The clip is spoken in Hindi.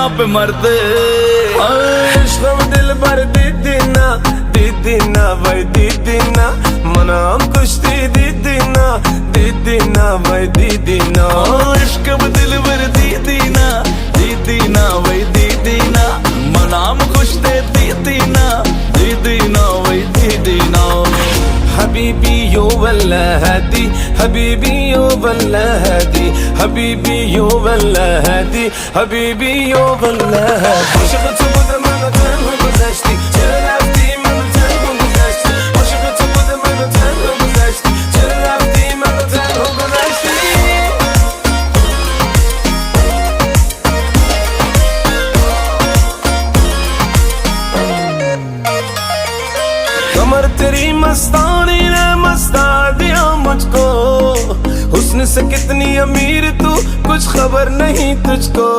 आप मरते इश्क़ दिल भर दीदीना भाई दीदीना मनाम कुश्ती दीदीना भाई दीदीना इश्क दिल भर दीदीना भाई दीदीना मनाम खुश दे दीदीना भाई दीदीना हबीबी यो वल्ला हदी हबीबी यो वल्ला हदी हबीबी यो वल्ला हदी हबीबी यो वल्ला हदी Aşık tutmadım anlatan güzelleşti Çırlaftım anlatan güzelleşti Aşık tutmadım anlatan güzelleşti Çırlaftım anlatan güzelleşti कमर तेरी मस्तानी ने मस्ता दिया मुझको हुस्न से कितनी अमीर तू कुछ खबर नहीं तुझको